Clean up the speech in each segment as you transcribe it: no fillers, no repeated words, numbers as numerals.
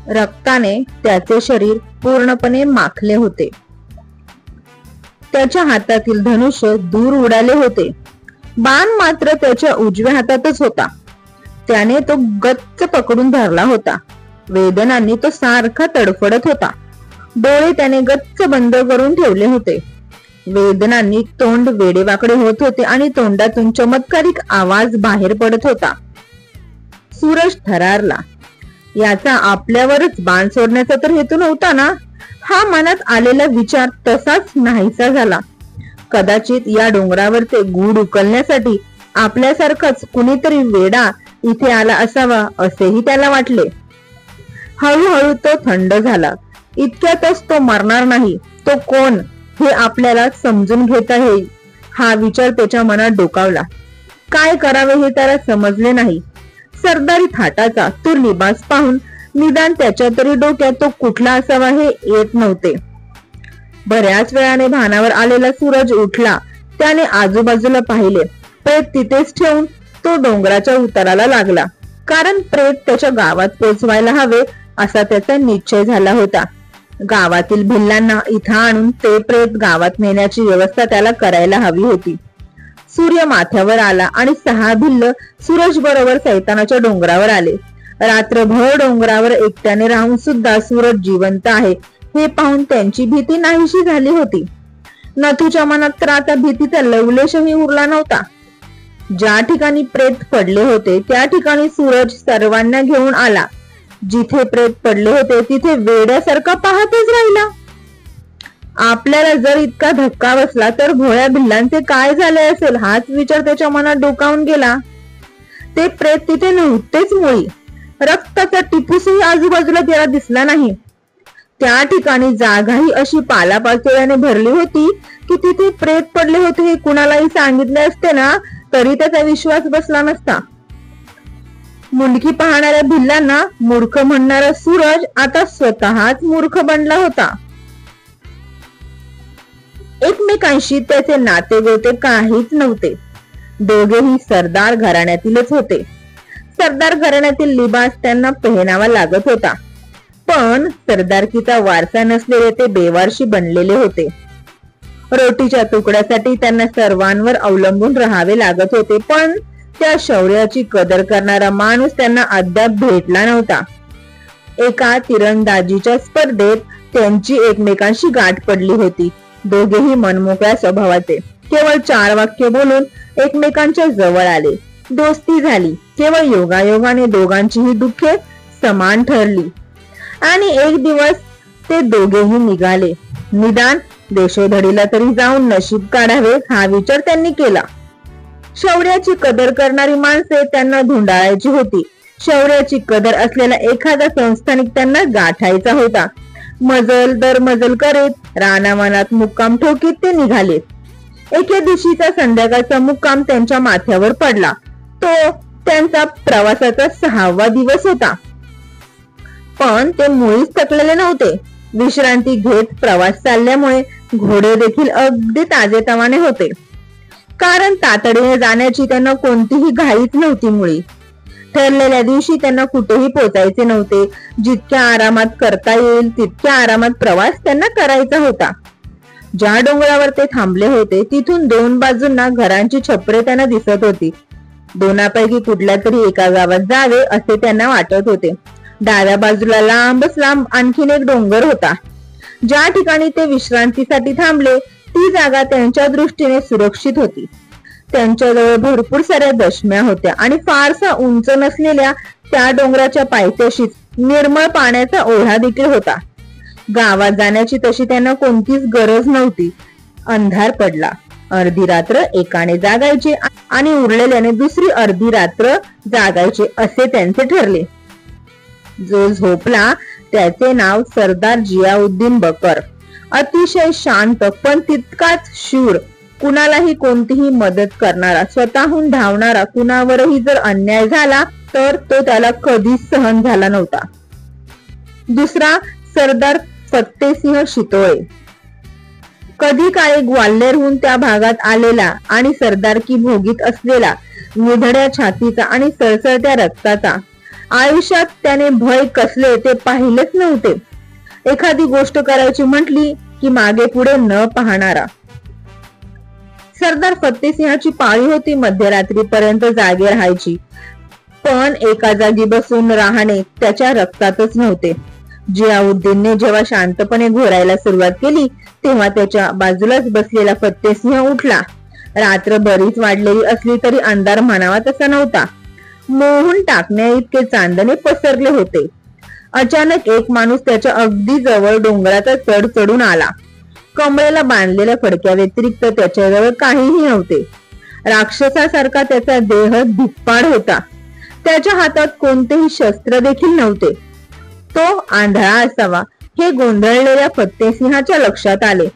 रक्ताने त्याचे शरीर पूर्णपणे माखले होते. त्याच्या हातातील धनुष्य दूर उडाले होते. बाण मात्र त्याच्या उजव्या हातातच होता. त्याने तो गच्च पकडून धरला होता. वेदनांनी तो सारखा तडफडत होता. डोळे त्याने गच्च बंद करून ठेवले होते. वेदनांनी तोंड वेडेवाकडे होत होते आणि तोंडातून चमत्कारिक आवाज बाहेर पडत होता. सूरज थरारला. याचा आपल्यावरच बाण सोडण्याचा तर हेतू नव्हता ना? हा मनात आलेला विचार तसाच नाहीसा झाला. कदाचित या डोंगरावरचे गूढ उकलण्यासाठी आपल्यासारखाच कुणीतरी वेडा इथे आला असावा असेही त्याला वाटले. हळूहळू तो थंड झाला. इतक्यातच तो मरणार नाही. तो कोण हे आपल्याला समजून घेता येईल हा विचार त्याच्या मनात डोकावला. काय करावे हे त्याला समजले नाही. सरदारी थाटाचा तो लिबास पाहून निदान त्याच्या तरी डोक्यात तो कुठला असावा हे येत नव्हते. बऱ्याच वेळाने भानावर आलेला सूरज उठला. त्याने आजूबाजूला पाहिले. प्रेत तिथेच ठेवून तो डोंगराच्या उताराला लागला. कारण प्रेत त्याच्या गावात पोचवायला हवे असा त्याचा निश्चय झाला होता. गावातील भिल्लांना इथं आणून ते प्रेत गावात नेण्याची व्यवस्था त्याला करायला हवी होती. सूर्य माथ्यावर आला आणि 6 भिल्ल सूरज बरोबर सैतानाच्या डोंगरावर आले. रात्रभर डोंगरावर एकट्याने राहून सुद्धा सूरज जिवंत आहे हे पाहून त्यांची भीती नाहीशी झाली होती. नथूच्या मनात तर आता भीतीचा लवलेशही उरला नव्हता. ज्या ठिकाणी प्रेत पडले होते त्या ठिकाणी सूरज सर्वांना घेऊन आला. जिथे प्रेत पडले होते तिथे वेड्यासारखा पाहतच राहिला. आपल्याला जर इतका धक्का बसला तर भोळ्या भिल्लांचे काय झाले असेल हाच विचार त्याच्या मनात डोकावून गेला. ते प्रेत तिथे नव्हतेच मुळी. रक्ताचा टिपूसही आजूबाजूला त्याला दिसला नाही. त्या ठिकाणी जागाही अशी पालापाचोळ्याने भरली होती की तिथे प्रेत पडले होते हे कुणालाही सांगितले असते ना तरी त्याचा विश्वास बसला नसता. मुंडकी पाहणाऱ्या भिल्लांना मूर्ख म्हणणारा सूरज आता स्वतःच मूर्ख बनला होता. एकमेकांशी त्याचे नातेगोते काहीच नव्हते. दोघेही सरदार घराण्यातीलच होते. सरदार घराण्यातील लिबास त्यांना पेहनावा लागत होता. पण सरदारकीचा वारसा नसलेले ते बेवारशी बनलेले होते. रोटीच्या तुकड्यासाठी त्यांना सर्वांवर अवलंबून राहावे लागत होते. पण त्या शौर्याची कदर करणारा माणूस त्यांना अद्याप भेटला नव्हता. एका तिरंदाजीच्या स्पर्धेत त्यांची एकमेकांशी गाठ पडली होती. दोघेही मनमोकळ्या स्वभावाचे. केवळ 4 वाक्य बोलून एकमेकांच्या जवळ आले. दोस्ती झाली. केवळ योगायोगाने दोघांचीही दुःखे समान ठरली आणि एक दिवस ते दोघेही निघाले. निदान देशोधडीला तरी जाऊन नशीब काढावे हा विचार त्यांनी केला. शौर्याची कदर करणारी माणसे त्यांना धुंडाळायची होती. शौर्याची कदर असलेला एखादा संस्थानिक त्यांना गाठायचा होता. मजल दर मजल करीत रानावनात मुक्काम ठोकीत ते निघाले. एके दिवशीचा संध्याकाळचा मुक्काम त्यांच्या माथ्यावर पडला. तो त्यांचा प्रवासाचा 6वा दिवस होता. पण ते मुळीच थकलेले नव्हते. विश्रांती घेत प्रवास चालल्यामुळे घोडे देखील अगदी ताजेतवाने होते. कारण तातडीने जाण्याची त्यांना कोणतीही घाईच नव्हती. मुळी ठरलेल्या दिवशी त्यांना कुठेही पोचायचे नव्हते. जितक्या आरामात करता येईल तितक्या आरामात प्रवास त्यांना करायचा होता. ज्या डोंगरावर ते थांबले होते तिथून 2 बाजूंना घरांची छपरे त्यांना दिसत होती. दोनापैकी कुठल्या तरी एका गावात जावे असे त्यांना वाटत होते. डाव्या बाजूला लांबच लांब आणखीन एक डोंगर होता. ज्या ठिकाणी ते विश्रांतीसाठी थांबले ती जागा त्यांच्या दृष्टीने सुरक्षित होती. त्यांच्याजवळ भरपूर साऱ्या दशम्या होत्या आणि फारसा उंच नसलेल्या त्या डोंगराच्या पायथ्याशीच निर्मळ पाण्याचा ओढा देखील होता. गावात जाण्याची तशी त्यांना कोणतीच गरज नव्हती. अंधार पडला. अर्धी रात्र एकाने जागायचे आणि उरलेल्याने दुसरी अर्धी रात्र जागायचे असे त्यांचे ठरले. जो झोपला त्याचे नाव सरदार जियाउद्दीन बकर. अतिशय शांत पण तितकाच शूर. कुणालाही कोणतीही मदत करणारा, स्वतःहून धावणारा. कुणावरही जर अन्याय झाला तर तो त्याला कधीच सहन झाला नव्हता. दुसरा सरदार फत्तेसिंह शितोळे. कधी काळी ग्वाल्हेरहून त्या भागात आलेला आणि सरदारकी भोगीत असलेला, निधड्या छातीचा आणि सळसळत्या रक्ताचा. आयुष्यात त्याने भय कसले ते पाहिलेच नव्हते. एखादी गोष्ट करायची म्हटली की मागे पुढे न पाहणारा. सरदार फत्तेसिंहाची पाळी होती मध्यरात्रीपर्यंत जागे राहायची, पण एका जागी बसून राहणे त्याच्या रक्तातच नव्हते. जियाउद्दीनने जेव्हा शांतपणे घोरायला सुरुवात केली तेव्हा त्याच्या बाजूलाच बसलेला फत्तेसिंह उठला. रात्र बरीच वाढलेली असली तरी अंधार म्हणावा तसा नव्हता. मोहून टाकण्या इतके चांदणे पसरले होते. अचानक एक माणूस त्याच्या अगदी जवळ डोंगराचा चढ चढून आला. कमरेला बांधलेल्या फडक्या व्यतिरिक्त त्याच्याजवळ काहीही नव्हते. राक्षसासारखा त्याचा देह धिप्पाड होता. त्याच्या हातात कोणतेही शस्त्र देखील नव्हते. तो आंधळा असावा हे गोंधळलेल्या फत्तेसिंहाच्या लक्षात आले.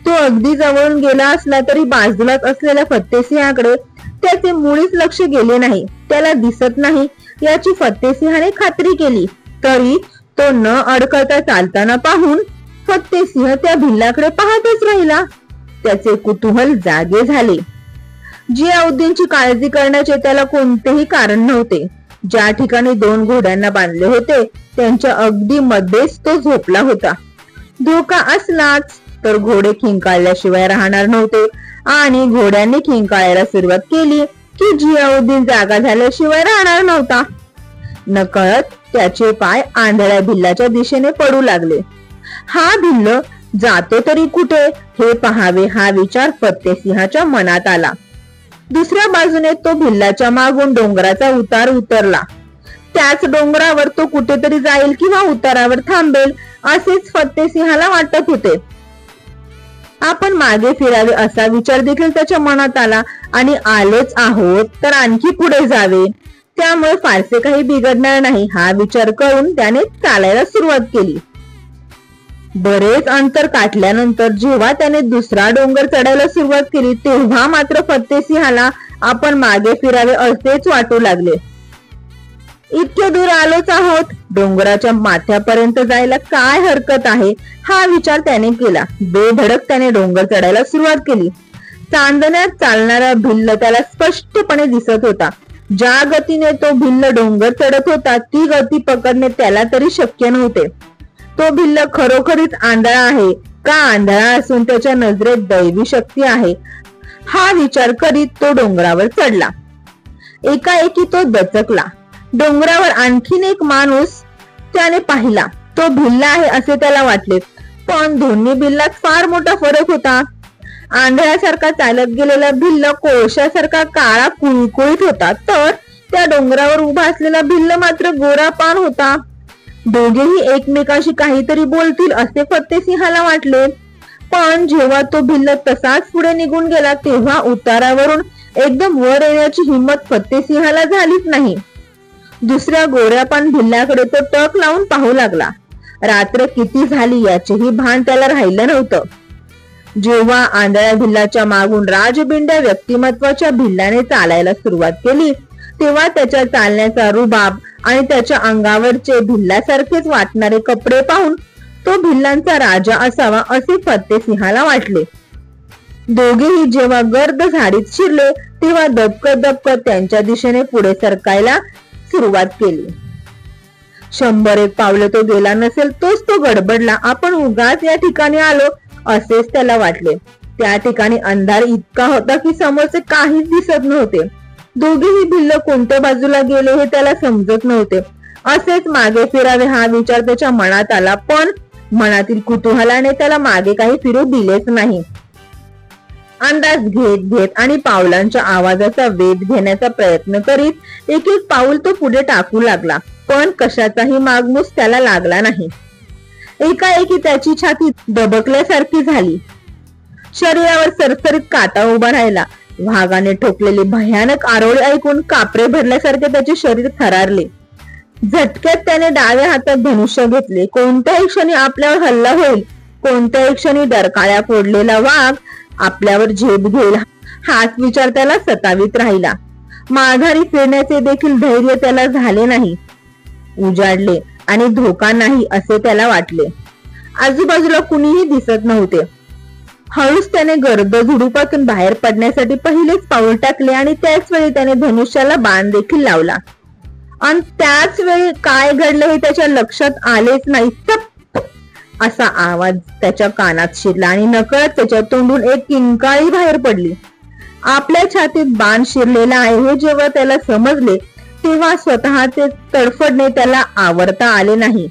तो अगदी जवळून गेला असला तरी बाजूलाच असलेल्या फत्तेसिंहाकडे त्याचे मुळीच लक्ष गेले नाही. त्याला दिसत नाही याची फत्तेसिंहाने खात्री केली, तरी तो न अडकळता चालताना पाहून फत्तेसिंह त्या भिल्लाकडे पाहतच राहिला. त्याचे कुतूहल जागे झाले. जियाउद्दीनची काळजी करण्याचे त्याला कोणतेही कारण नव्हते. ज्या ठिकाणी 2 घोड्यांना बांधले होते त्यांच्या अगदी मध्येच तो झोपला होता. धोका असलाच तर घोडे खिंकाळल्याशिवाय राहणार नव्हते आणि घोड्यांनी खिंकाळायला सुरुवात केली की जियाउद्दीन जागा झाल्याशिवाय राहणार नव्हता. नकळत त्याचे पाय आंधळ्या भिल्लाच्या दिशेने पडू लागले. हा भिल्ल जातो तरी कुठे हे पाहावे हा विचार फत्तेसिंहाच्या मनात आला. दुसऱ्या बाजूने तो भिल्लाच्या मागून डोंगराचा उतार उतरला. त्याच डोंगरावर तो कुठेतरी जाईल किंवा उतारावर थांबेल असेच फत्तेसिंहाला वाटत होते. आपण मागे फिरावे असा विचार देखील त्याच्या मनात आला आणि आलेच आहोत तर आणखी पुढे जावे, त्यामुळे फारसे काही बिघडणार नाही हा विचार करून त्याने चालायला सुरुवात केली. बरेच अंतर काढल्यानंतर जेव्हा त्याने दुसरा डोंगर चढायला सुरुवात केली तेव्हा मात्र फत्तेसिंहाला आपण मागे फिरावे असेच वाटू लागले. इतके दूर आलोच आहोत, डोंगराच्या माथ्यापर्यंत जायला काय हरकत आहे हा विचार त्याने केला. बेधडक त्याने डोंगर चढायला सुरुवात केली. चांदण्यात चालणारा भिल्ल त्याला स्पष्टपणे दिसत होता. ज्या गतीने तो भिल्ल डोंगर चढत होता ती गती पकडणे त्याला तरी शक्य नव्हते. तो भिल्ल खरोखरीच आंधळा आहे का आंधळा असून त्याच्या नजरेत दैवी शक्ती आहे हा विचार करीत तो डोंगरावर चढला. एकाएकी तो दचकला. डोंगरावर आणखीन एक माणूस त्याने पाहिला. तो भिल्ला आहे असे त्याला वाटले, पण दोन्ही भिल्लात फार मोठा फरक होता. आंधळ्यासारखा चालत गेलेला भिल्ल कोळशासारखा काळा कुळकुळीत होता, तर त्या डोंगरावर उभा असलेला भिल्ल मात्र गोरापान होता. दोघेही एकमेकाशी काहीतरी बोलतील असे फत्तेसिंहाला वाटले, पण जेव्हा तो भिल्ल तसाच पुढे निघून गेला तेव्हा उतारावरून एकदम वर येण्याची हिंमत फत्तेसिंहाला झालीच नाही. दुसऱ्या गोऱ्यापान भिल्ल्याकडे तो टक लावून पाहू लागला. रात्र किती झाली याचेही भान त्याला राहिलं नव्हतं. जेव्हा आंधळ्या भिल्लाच्या मागून राजबिंड्या व्यक्तिमत्वाच्या भिल्लाने चालायला सुरुवात केली तेव्हा त्याच्या चालण्याचा रुबाब आणि त्याच्या अंगावरचे भिल्लासारखेच वाटणारे कपडे पाहून तो भिल्लांचा राजा असावा असे फत्तेसिंहाला वाटले. दोघेही जेव्हा गर्द झाडीत शिरले तेव्हा दबकत दबकत त्यांच्या दिशेने पुढे सरकायला सुरुवात केली. 100-1 पावलं तो गेला नसेल तोच तो गडबडला. आपण उगाच या ठिकाणी आलो असेच त्याला वाटले. त्या ठिकाणी अंधार इतका होता की समोरचे काहीच दिसत नव्हते. दोघेही भिल्ल कोणत्या बाजूला गेले हे त्याला समजत नव्हते. असेच मागे फिरावे हा विचार त्याच्या मनात आला, पण मनातील कुतूहलाने त्याला मागे काही फिरू दिलेच नाही. अंदाज घेत घेत आणि पावलांच्या आवाजाचा वेध घेण्याचा प्रयत्न करीत एक एक पाऊल तो पुढे टाकू लागला, पण कशाचाही मागमूस त्याला लागला नाही. एकाएकी त्याची छाती दबकल्यासारखी झाली. शरीरावर सरसरीत काटा उभा राहिला. वाघाने ठोकलेले भयानक आरोळी ऐकून कापरे भरल्यासारखे त्याचे शरीर थरारले. झटक्यात त्याने डाव्या हातात धनुष्य घेतले. कोणत्याही क्षणी आपल्यावर हल्ला होईल, कोणत्याही क्षणी डरकाळ्या फोडलेला वाघ आपल्यावर झेप घेईल हाच विचार त्याला सतावीत राहिला. माघारी फिरण्याचे देखील धैर्य त्याला झाले नाही. उजाडले आणि धोका नाही असे त्याला वाटले. आजूबाजूला कुणीही दिसत नव्हते. हळूच त्याने गर्द झुडुपातून बाहेर पडण्यासाठी पहिलेच पाऊल टाकले आणि त्याच वेळी त्याने धनुष्याला बाण देखील लावला. आणि त्याच वेळी काय घडलं हे त्याच्या लक्षात आलेच नाही. टप असा आवाज त्याच्या कानात शिरला आणि नकळत त्याच्या तोंडून एक किंकाळी बाहेर पडली. आपल्या छातीत बाण शिरलेला आहे हे जेव्हा त्याला समजले तेव्हा स्वतःचे तडफडणे त्याला आवरता आले नाही.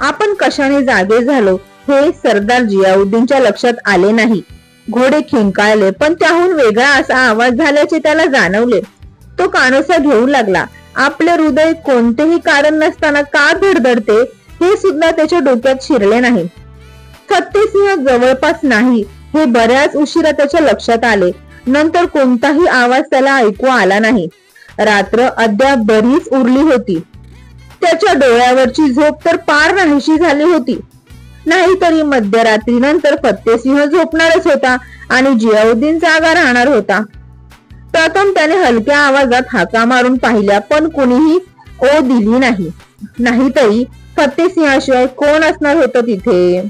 आपण कशाने जागे झालो हे सरदार जियाउद्दीनच्या लक्षात आले नाही. घोडे खिंकाळले पण त्याहून वेगळा असा आवाज झाल्याचे त्याला जाणवले. तो कानोसा घेऊ लागला. आपले हृदय कोणतेही कारण नसताना का धडधडते हे सुद्धा त्याच्या डोक्यात शिरले नाही. फत्तेसिंह जवळपास नाही हे बऱ्याच उशिरा त्याच्या लक्षात आले. नंतर कोणताही आवाज त्याला ऐकू आला नाही. रात्र अद्याप बरीच उरली होती. त्याच्या डोळ्यावरची झोप तर पार नाहीशी झाली होती. नाहीतरी मध्यरात्रीनंतर फत्तेसिंह झोपणारच होता आणि जियाउद्दीन जागा राहणार होता. प्रथम त्याने हलक्या आवाजात हाका मारून पाहिल्या पण कुणीही ओ दिली नाही. नाहीतरी फत्तेसिंहाशिवाय कोण असणार होतं तिथे.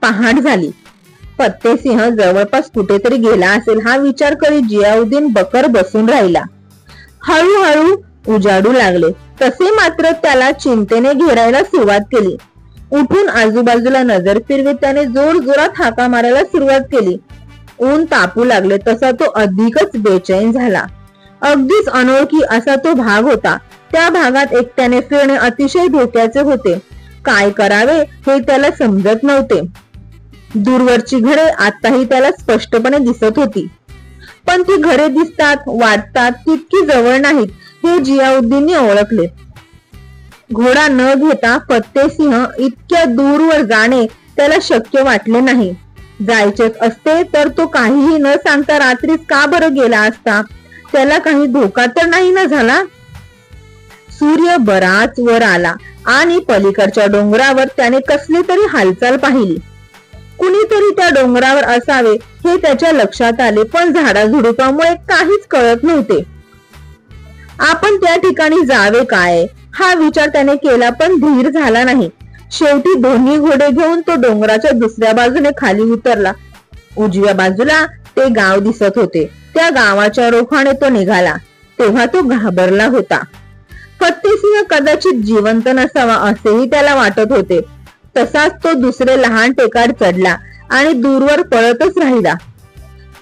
पहाट झाली. फत्तेसिंह जवळपास कुठेतरी गेला असेल हा विचार करीत जियाउद्दीन बकर बसून राहिला. हळूहळू उजाडू लागले तसे मात्र त्याला चिंतेने घेरायला सुरुवात केली. उठून आजूबाजूला नजर फिरवीत त्याने जोर जोरात हाका मारायला सुरुवात केली. ऊन तापू लागले तसा तो अधिकच बेचैन झाला. अगदीच अनोळखी असा तो भाग होता. त्या भागात एकट्याने फिरणे अतिशय धोक्याचे होते. काय करावे हे त्याला समजत नव्हते. दूरवरची घरे आताही त्याला स्पष्टपणे दिसत होती पण ती घरे दिसतात वाटतात तितकी जवळ नाहीत हे जियाउद्दीनने ओळखले. घोडा न घेता फत्तेसिंह इतक्या दूरवर जाणे त्याला शक्य वाटले नाही. जायचेच असते तर तो काहीही न सांगता रात्रीच का बरं गेला असता. त्याला काही धोका तर नाही ना झाला. सूर्य बराच वर आला आणि पलीकडच्या डोंगरावर त्याने कसली तरी हालचाल पाहिली. कुणीतरी त्या डोंगरावर असावे हे त्याच्या लक्षात आले पण झाडाझुडुपामुळे काहीच कळत नव्हते. आपण त्या ठिकाणी जावे काय हा विचार त्याने केला पण धीर झाला नाही. शेवटी दोन्ही घोडे घेऊन तो डोंगराच्या दुसऱ्या बाजूने खाली उतरला. उजव्या बाजूला ते गाव दिसत होते. त्या गावाच्या रोखाने तो निघाला तेव्हा तो घाबरला होता. फत्तेसिंह कदाचित जिवंत नसावा असेही त्याला वाटत होते. तसाच तो दुसरे लहान टेकाड चढला आणि दूरवर पळतच राहिला.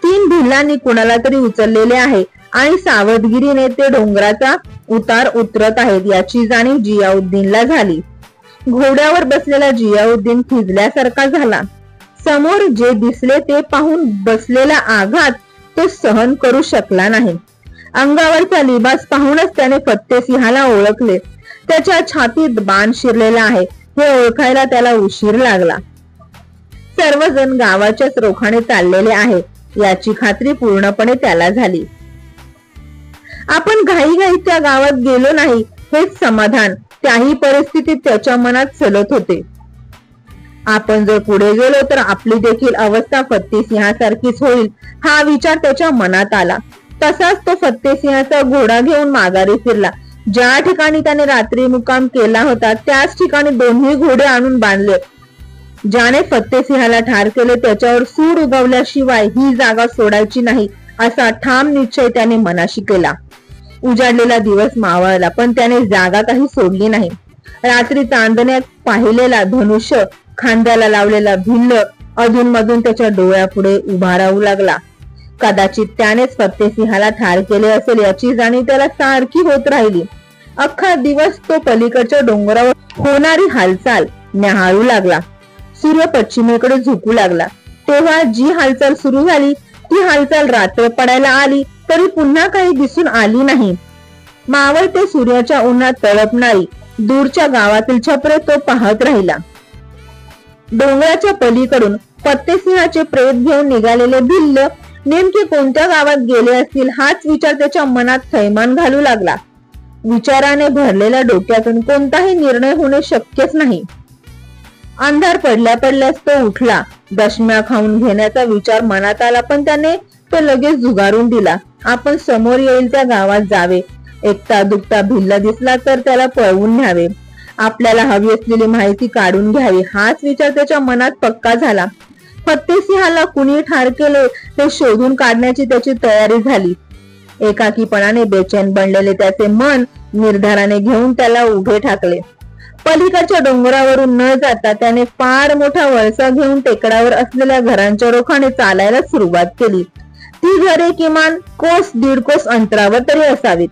3 भिल्लांनी कुणाला तरी उचललेले आहे आणि सावधगिरीने ते डोंगराचा उतार उतरत आहेत याची जाणीव जियाउद्दीनला झाली. घोड्यावर बसलेला जियाउद्दीन थिजल्यासारखा झाला. समोर जे दिसले ते पाहून बसलेला आघात तो सहन करू शकला नाही. अंगावरचा लिबास पाहूनच त्याने फत्तेसिंहाला ओळखले. त्याच्या छातीत बाण शिरलेला आहे हे ओळखायला त्याला उशीर लागला. सर्वजण गावाच्याच रोखाने चाललेले आहे याची खात्री पूर्णपणे त्याला झाली. आपण घाईघाईत त्या गावात गेलो नाही हेच समाधान त्याही परिस्थितीत त्याच्या मनात चलत होते. आपण जर पुढे गेलो तर आपली देखील अवस्था फत्तेसिंहासारखीच होईल हा विचार त्याच्या मनात आला. तसाच तो फत्तेसिंहाचा घोडा घेऊन माघारी फिरला. ज्या ठिकाणी त्याने रात्री मुक्काम केला होता त्याच ठिकाणी दोन्ही घोडे आणून बांधले. ज्याने फत्तेसिंहाला ठार केले त्याच्यावर सूड उगवल्याशिवाय ही जागा सोडायची नाही असा ठाम निश्चय त्याने मनाशी केला. उजाडलेला दिवस मावळला पण त्याने जागा काही सोडली नाही. रात्री चांदण्यात पाहिलेला धनुष्य खांद्याला लावलेला भिल्ल अधूनमधून त्याच्या डोळ्यापुढे उभा राहू लागला. कदाचित त्यानेच फत्तेसिंहाला ठार केले असेल याची जाणीव त्याला सारखी होत राहिली. अख्खा दिवस तो पलीकडच्या डोंगरावर होणारी हालचाल न्याहाळू लागला. सूर्य पश्चिमेकडे झुकू लागला. तेव्हा जी हालचाल सुरू झाली ती हालचाल रात्र पडायला आली तरी पुन्हा काही दिसून आली नाही. मावळते सूर्याच्या उन्हात तळपणारी दूरच्या गावातील छपरे तो पाहत राहिला. डोंगराच्या पलीकडून फत्तेसिंहाचे प्रेत घेऊन निघालेले भिल्ल नेमके कोणत्या गावात गेले असतील हाच विचार त्याच्या मनात थैमान घालू लागला. विचाराने भरलेल्या डोक्यातून कोणताही निर्णय होणे शक्यच नाही. अंधार पडल्या पडल्यास तो उठला. दशम्या खाऊन घेण्याचा विचार मनात आला पण त्याने तो लगेच झुगारून दिला. आपण समोर येईल त्या गावात जावे. एकटा दुखता भिल्ल दिसला तर त्याला पळवून न्यावे. आपल्याला हवी असलेली माहिती काढून घ्यावी हाच विचार त्याच्या मनात पक्का झाला. फत्तेसिंहाला कुणी ठार केले हे शोधून काढण्याची त्याची तयारी झाली. एकाकीपणाने बेचैन बनलेले त्याचे मन निर्धाराने घेऊन त्याला उभे ठाकले. पलीकडच्या डोंगरावरून न जाता त्याने फार मोठा वळसा घेऊन टेकडावर असलेल्या घरांच्या रोखाने चालायला सुरुवात केली. ती घरे किमान कोस दीड कोस अंतरावर तरी असावीत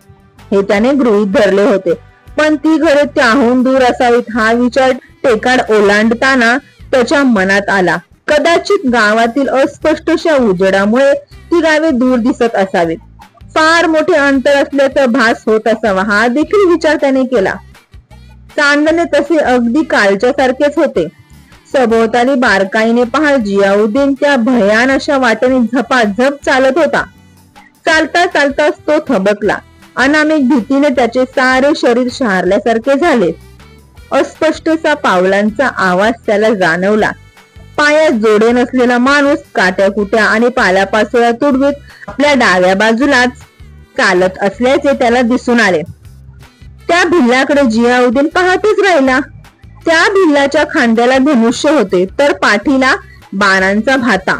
हे त्याने गृहीत धरले होते, पण ती घरे त्याहून दूर असावीत हा विचार टेकाड ओलांडताना त्याच्या मनात आला. कदाचित गावातील अस्पष्टशा उजेडामुळे ती गावे दूर दिसत असावीत, फार मोठे अंतर असल्याचा भास होत असावा हा देखील विचार त्याने केला. चांदणे तसे अगदी कालच्या सारखेच होते. सभोवताली बारकाईने पाहत जियाउद्दीन त्या भयान अशा वाटेने झपाझप चालत होता. चालता चालताच तो थबकला. अनामिक भीतीने त्याचे सारे शरीर शहारल्यासारखे झाले. अस्पष्टसा पावलांचा आवाज त्याला जाणवला. पायात जोडे नसलेला माणूस काट्याकुट्या आणि पाल्यापाचोळ्या तुडवीत आपल्या डाव्या बाजूलाच चालत असल्याचे त्याला दिसून आले. त्या भिल्लाकडे जियाउद्दीन पाहतच राहिला. त्या भिल्लाच्या खांद्याला धनुष्य होते तर पाठीला बाणांचा भाता.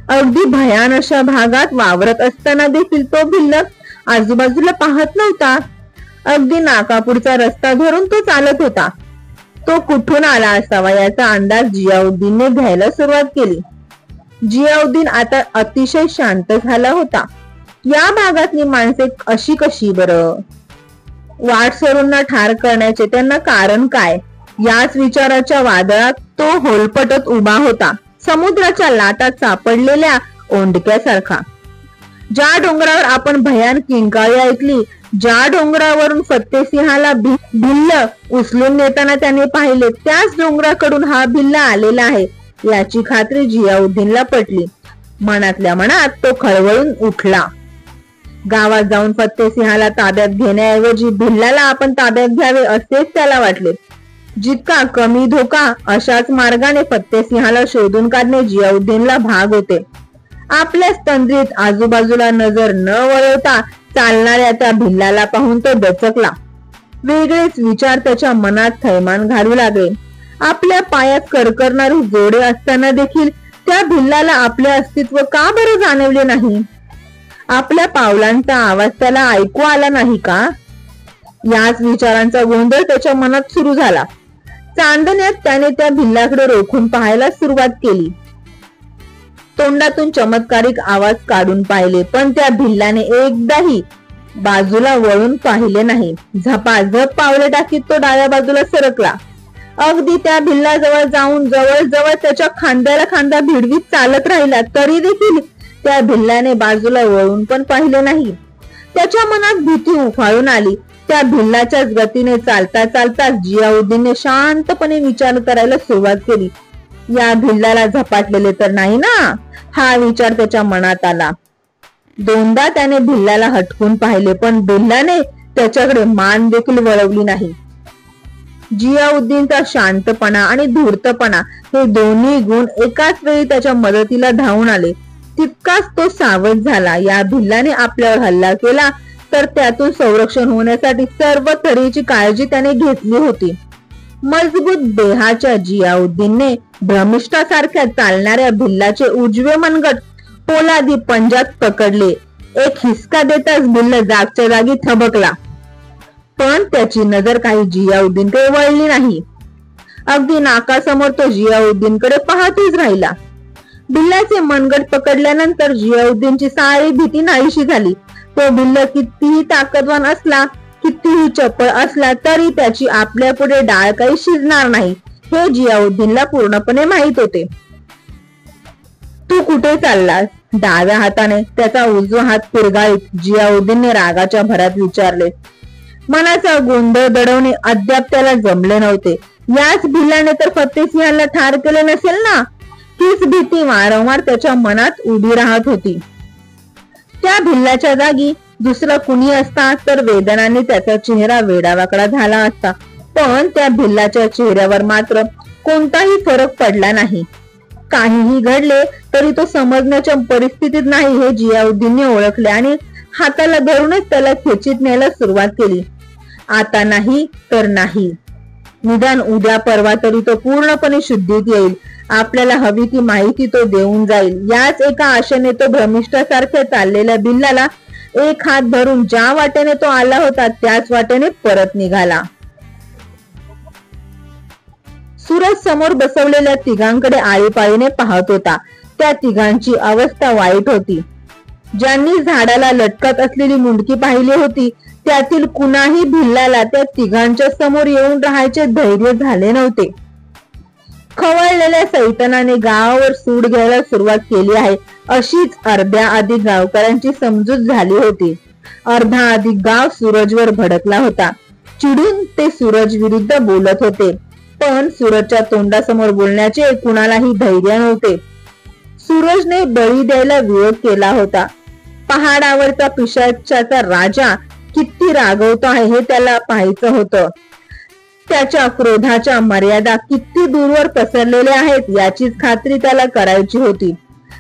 अगदी भयान अशा भागात वावरत असताना देखील तो भिल्ल आजूबाजूला पाहत नव्हता. अगदी नाकापुरचा रस्ता धरून तो चालत होता. तो कुठून आला असावा याचा अंदाज जियाउद्दीनने घ्यायला सुरुवात केली. जियाउद्दीन आता अतिशय शांत झाला होता. या भागातली माणसे अशी कशी बरं? वाटसरूंना ठार करण्याचे त्यांना कारण काय? याच विचाराच्या वादळात तो होलपटत उभा होता, समुद्राच्या लाटात सापडलेल्या ओंडक्यासारखा. ज्या डोंगरावर आपण भयान किंकाळी ऐकली, ज्या डोंगरावरून फत्तेसिंहाला भिल्ल उचलून नेताना त्याने पाहिले, त्याच डोंगराकडून हा भिल्ल आलेला आहे याची खात्री जियाउद्दीनला पटली. मनातल्या मनात तो खळवळून उठला. गावात जाऊन फत्तेसिंहाला ताब्यात घेण्याऐवजी भिल्लाला आपण ताब्यात घ्यावे असेच त्याला वाटले. जितका कमी धोका अशाच मार्गाने फत्तेसिंहाला शोधून काढणे जियाउद्दीनला भाग होते. आपल्या तंद्रीत आजूबाजूला नजर न वळवता चालणाऱ्या त्या भिल्लाला पाहून तो दचकला. वेगळेच विचार त्याच्या मनात थैमान घालू लागले. आपल्या पायात करकरणारी जोडे असताना देखील त्या भिल्लाला आपले अस्तित्व का बरं जाणवले नाही? आपल्या पावलांचा आवाज त्याला ऐकू आला नाही का? याच विचारांचा गोंधळ त्याच्या मनात सुरू झाला. चांदण्यात त्याने त्या भिल्लाकडे रोखून पाहायला सुरुवात केली. तोंडातून चमत्कारिक आवाज काढून पाहिले, पण त्या भिल्लाने एकदाही बाजूला वळून पाहिले नाही. झपाझप पावले टाकीत तो डाव्या बाजूला सरकला. अगदी त्या भिल्लाजवळ जाऊन जवळ त्याच्या खांद्याला खांदा भिडवीत चालत राहिला, तरी देखील त्या भिल्लाने बाजूला वळून पण पाहिले नाही. त्याच्या मनात भीती उफाळून आली. त्या भिल्लाच्याच गतीने चालता चालता जियाउद्दीनने शांतपणे विचार करायला सुरुवात केली. या भिल्लाला झपाटलेले तर नाही ना? हा विचार त्याच्या मनात आला. दोनदा त्याने भिल्लाला हटकून पाहिले, पण भिल्लाने त्याच्याकडे मान देखील वळवली नाही. जियाउद्दीनचा शांतपणा आणि धूर्तपणा हे दोन्ही गुण एकाच वेळी त्याच्या मदतीला धावून आले. तितकाच तो सावध झाला. या भिल्लाने आपल्यावर हल्ला केला तर त्यातून संरक्षण होण्यासाठी सर्व तऱ्हेची काळजी त्याने घेतली होती. मजबूत देहाच्या जियाउद्दीनने भ्रमिष्ठासारख्या चालणाऱ्या भिल्लाचे उजवे मनगट पोलादी पंजात पकडले. एक हिसका देताच भिल्ल जागच्या जागी थबकला, पण त्याची नजर काही जियाउद्दीनकडे वळली नाही. अगदी नाकासमोर तो जियाउद्दीनकडे पाहतच राहिला. भिल्लाचे मनगट पकडल्यानंतर जियाउद्दीनची सारी भीती नाहीशी झाली. तो भिल्ल कितीही ताकदवान असला, कितीही चपळ असला तरी त्याची आपल्या पुढे डाळ काही शिजणार नाही हे जियाउद्दीनला पूर्णपणे माहित होते. तू कुठे चाललास? डाव्या हाताने त्याचा उजवा हात पिरगाळीत जियाउद्दीनने रागाच्या भरात विचारले. मनाचा गोंधळ दडवणे अद्याप त्याला जमले नव्हते. याच भिल्लाने तर फत्तेसिंहाला ठार केले नसेल ना? हीच भीती वारंवार त्याच्या मनात उभी राहत होती. त्या भिल्लाच्या जागी दुसरा कुणी असता तर वेदनाने त्याचा चेहरा वेडावाकडा झाला असता, पण त्या भिल्लाच्या चेहऱ्यावर मात्र कोणताही फरक पडला नाही. काहीही घडले तरी तो समजण्याच्या परिस्थितीत नाही हे जियाउद्दीनने ओळखले आणि हाताला धरूनच त्याला खेचीत न्यायला सुरुवात केली. आता नाही तर नाही, निदान उद्या परवा तरी तो पूर्णपणे शुद्धीत येईल. आपल्याला हवी ती माहिती तो देऊन जाईल. याच एका आशेने तो भ्रमिष्ठासारख्या चाललेल्या भिल्लाला एक हात धरून ज्या वाटेने तो आला होता त्याच वाटेने परत निघाला. सूरज समोर बसवलेल्या तिघांकडे आळीपाळीने पाहत होता. त्या तिघांची अवस्था वाईट होती. ज्यांनी झाडाला लटकत असलेली मुंडकी पाहिली होती त्यातील कुणाही भिल्लाला त्या तिघांच्या समोर येऊन राहायचे धैर्य झाले नव्हते. खवळलेल्या सैतानाने गावावर सूड घ्यायला सुरुवात केली आहे अशीच अर्ध्या अधिक गावकऱ्यांची समजूत झाली होती. अर्धा अधिक गाव सूरजवर भडकला होता. चिडून ते सूरज विरुद्ध बोलत होते, पण सूरजच्या तोंडासमोर बोलण्याचे कुणालाही धैर्य नव्हते. सूरजने बळी द्यायला विरोध केला होता. पहाडावरचा पिशाचाचा राजा किती रागवतो आहे हे त्याला पाहायचं होतं. त्याच्या क्रोधाच्या मर्यादा किती दूरवर पसरलेल्या आहेत याचीच खात्री त्याला करायची होती.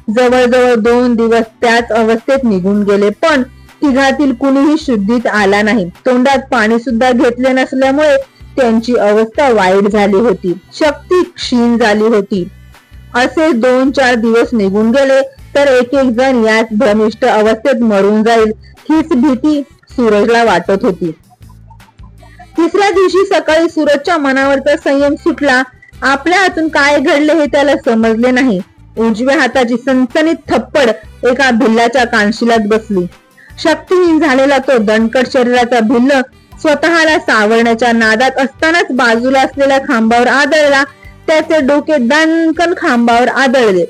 जवळजवळ 2 दिवस त्याच अवस्थेत निघून गेले, पण तिघातील कुणीही शुद्धीत आला नाही. तोंडात पाणी सुद्धा घेतले नसल्यामुळे त्यांची अवस्था वाईट झाली होती. शक्ती क्षीण झाली होती. असे 2-4 दिवस निघून गेले तर एक जण याच भ्रमिष्ट अवस्थेत मरून जाईल हीच भीती सूरजला वाटत होती. तिसऱ्या दिवशी सकाळी सूरजच्या मनावरचा संयम सुटला. आपल्या हातून काय घडले हे त्याला समजले नाही. उजव्या हाताची सनसनीत थप्पड एका भिल्लाच्या कानशिलात बसली. शक्तीहीन झालेला तो दणकट शरीराचा भिल्ल स्वतःला सावरण्याच्या नादात असतानाच बाजूला असलेल्या खांबावर आदळला. त्याचे डोके दणकन खांबावर आदळले.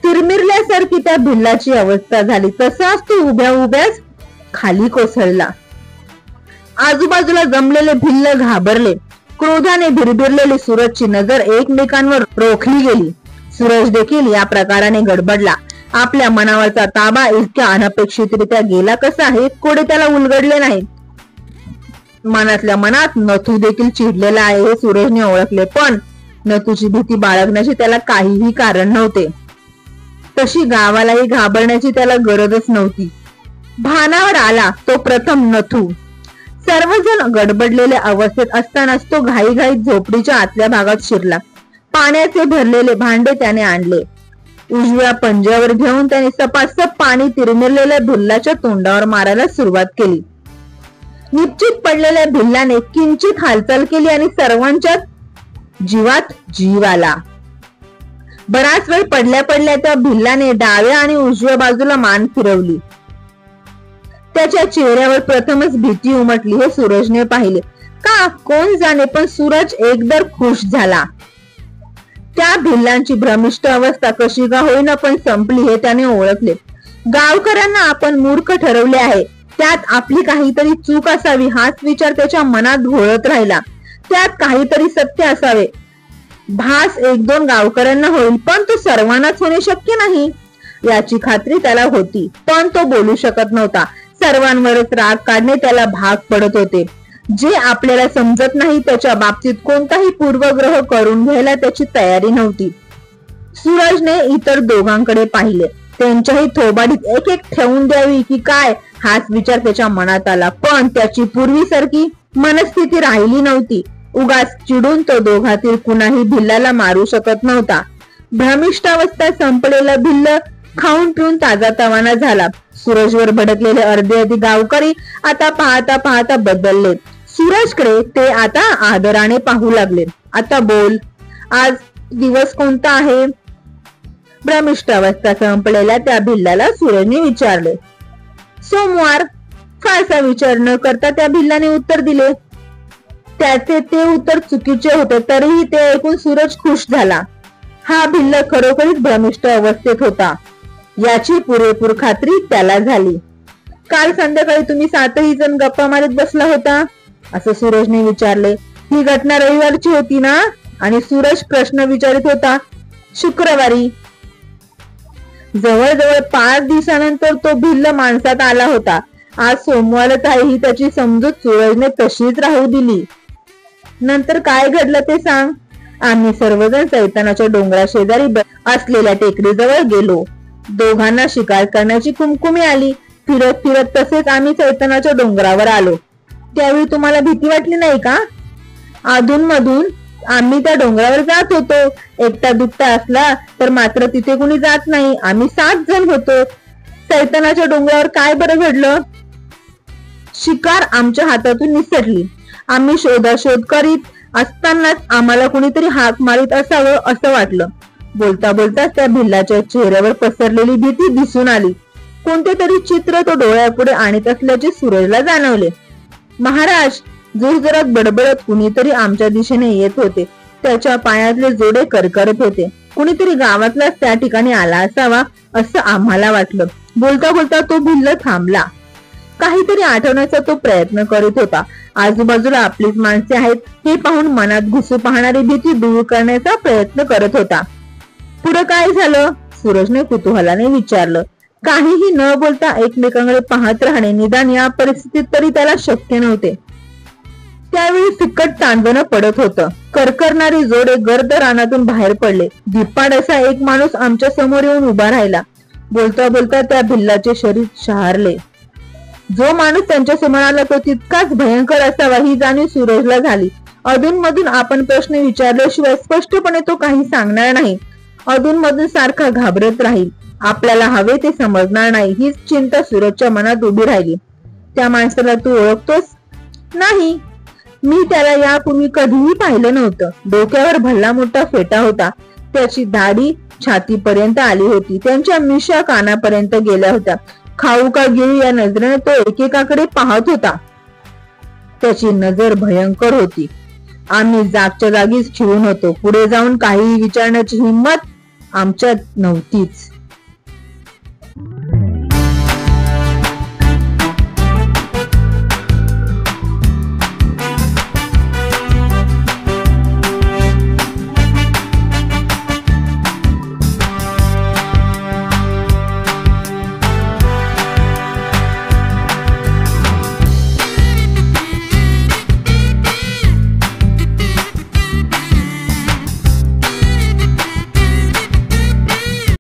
तिरमिरल्यासारखी त्या भिल्लाची अवस्था झाली. तसाच तो उभ्या उभ्याच खाली कोसळला. आजूबाजूला जमलेले भिल्ल घाबरले. क्रोधाने भिरभिरलेली सूरजची नजर एकमेकांवर रोखली गेली. सूरज देखील या प्रकाराने गडबडला. आपल्या मनावरचा ताबा इतक्या अनपेक्षितरित्या गेला कसा हे कोडे त्याला उलगडले नाही. मनातल्या मनात नथू देखील चिडलेला आहे हे सूरजने ओळखले, पण नथूची भीती बाळगण्याची त्याला काहीही कारण नव्हते. तशी गावालाही घाबरण्याची त्याला गरजच नव्हती. भानावर आला तो प्रथम नथू. सर्वजण गडबडलेल्या अवस्थेत असतानाच तो घाईघाईत झोपडीच्या आतल्या भागात शिरला. पाण्याचे भरलेले भांडे त्याने आणले. उजव्या पंजावर घेऊन त्याने सपासप पाणी तिरमिरलेल्या भिल्लाच्या तोंडावर मारायला सुरुवात केली. निश्चित पडलेल्या भिल्लाने किंचित हालचाल केली आणि सर्वांच्या जीवात जीव आला. बराच वेळ पडल्या पडल्या त्या भिल्लाने डाव्या आणि उजव्या बाजूला मान फिरवली. त्याच्या चेहऱ्यावर प्रथमच भीती उमटली हे सूरजने पाहिले. का कोण जाणे, पण सूरज एकदर खुश झाला. त्या भिल्लांची भ्रमिष्ट अवस्था कशी का होईना पण संपली हे त्याने ओळखले. गावकऱ्यांना आपण मूर्ख ठरवले आहे, त्यात आपली काहीतरी चूक असावी हाच विचार त्याच्या मनात घोळत राहिला. त्यात काहीतरी सत्य असावे भास 1-2 गावकऱ्यांना होईल, पण तो सर्वांनाच होणे शक्य नाही याची खात्री त्याला होती. पण तो बोलू शकत नव्हता. सर्वांवरच राग काढणे त्याला भाग पडत होते. जे आपल्याला समजत नाही त्याच्या बाबतीत कोणताही पूर्वग्रह करून घ्यायला त्याची तयारी नव्हती. सूरजने इतर दोघांकडे पाहिले. त्यांच्याही थोबाडीत एक ठेवून द्यावी की काय हाच विचार त्याच्या मनात आला, पण त्याची पूर्वीसारखी मनस्थिती राहिली नव्हती. उगाच चिडून तो दोघातील कुणाही भिल्लाला मारू शकत नव्हता. भ्रमिष्ठावस्था संपलेला भिल्ल खाऊन पिऊन ताजा तवाना झाला. सूरजवर भडकलेले अर्धे अधिक गावकरी आता पाहता पाहता बदलले. सूरजकडे ते आता आदराने पाहू लागले. आता बोल, आज दिवस कोणता आहे? भ्रमिष्ठावस्था संपलेल्या त्या भिल्लाला सूरजने विचारले. सोमवार. फारसा विचार न करता त्या भिल्लाने उत्तर दिले. त्याचे ते उत्तर चुकीचे होते, तरीही ते ऐकून सूरज खुश झाला. हा भिल्ल खरोखरीच भ्रमिष्ठ अवस्थेत होता याची पुरेपूर खात्री त्याला झाली. काल संध्याकाळी तुम्ही 7ही जण गप्पा मारत बसला होता असं सूरजने विचारले. ही घटना रविवारची होती ना? आणि सूरज प्रश्न विचारित होता. शुक्रवारी. जवळजवळ 5 दिवसानंतर तो भिल्ल माणसात आला होता. आज सोमवारच आहे ही त्याची समजूत सूरजने तशीच राहू दिली. नंतर काय घडलं ते सांग. आम्ही सर्वजण सैतानाच्या डोंगरा शेजारी असलेल्या टेकडीजवळ गेलो. दोघांना शिकार करण्याची कुमकुमी आली. फिरत फिरत तसेच आम्ही सैतानाच्या डोंगरावर आलो. त्यावेळी तुम्हाला भीती वाटली नाही का? अधून मधून आम्ही त्या डोंगरावर जात होतो. एकटा दुकटा असला तर मात्र तिथे कुणी जात नाही. आम्ही 7 जण होतो. सैतानाच्या डोंगरावर काय बरं घडलं? शिकार आमच्या हातातून निसटली. आम्ही शोधाशोध करीत असतानाच आम्हाला कुणीतरी हाक मारित असावं असं वाटलं. बोलता बोलता त्या भिल्लाच्या चेहऱ्यावर पसरलेली भीती दिसून आली. कोणते तरी चित्र तो डोळ्यापुढे आणत असल्याचे सूरजला जाणवले. महाराज, जोरजोरात बडबडत कुणीतरी आमच्या दिशेने येत होते. त्याच्या पायातले जोडे करकरत होते. कुणीतरी गावातलाच त्या ठिकाणी आला असावा असं आम्हाला वाटलं. बोलता बोलता तो भिल्ल थांबला. काहीतरी आठवण्याचा तो प्रयत्न करीत होता. आजूबाजूला आपलीच माणसे आहेत हे पाहून मनात घुसू पाहणारी भीती दूर करण्याचा प्रयत्न करत होता. पुढे काय झालं? सूरजने कुतूहलाने विचारलं. काहीही न बोलता एकमेकांकडे पाहत राहणे निदान या परिस्थितीत तरी त्याला शक्य नव्हते. त्यावेळी फिक्कट तांडवणं पडत होतं. करकरणारी जोडे गर्द रानातून बाहेर पडले. धिप्पाड असा एक माणूस आमच्या समोर येऊन उभा राहिला. बोलता बोलता त्या भिल्लाचे शरीर शहारले. जो माणूस त्यांच्या समोर आला तो तितकाच भयंकर असावा ही जाणीव सूरजला झाली. अधूनमधून आपण प्रश्न विचारल्याशिवाय स्पष्टपणे तो काही सांगणार नाही. अधूनमधून सारखा घाबरत राहील. आपल्याला हवे ते समजणार नाही हीच चिंता सूरजच्या मनात उभी राहिली. त्या माणसाला तू ओळखतोस? नाही, मी त्याला यापूर्वी कधीही पाहिलं नव्हतं. डोक्यावर भल्ला मोठा फेटा होता. त्याची दाढी छातीपर्यंत आली होती. त्यांच्या मिशा कानापर्यंत गेल्या होत्या. खाऊ का गिळू या नजरेने तो एकेकाकडे पाहत होता. त्याची नजर भयंकर होती. आम्ही जागच्या जागीच खिळून होतो. पुढे जाऊन काहीही विचारण्याची हिंमत आमच्यात नव्हतीच.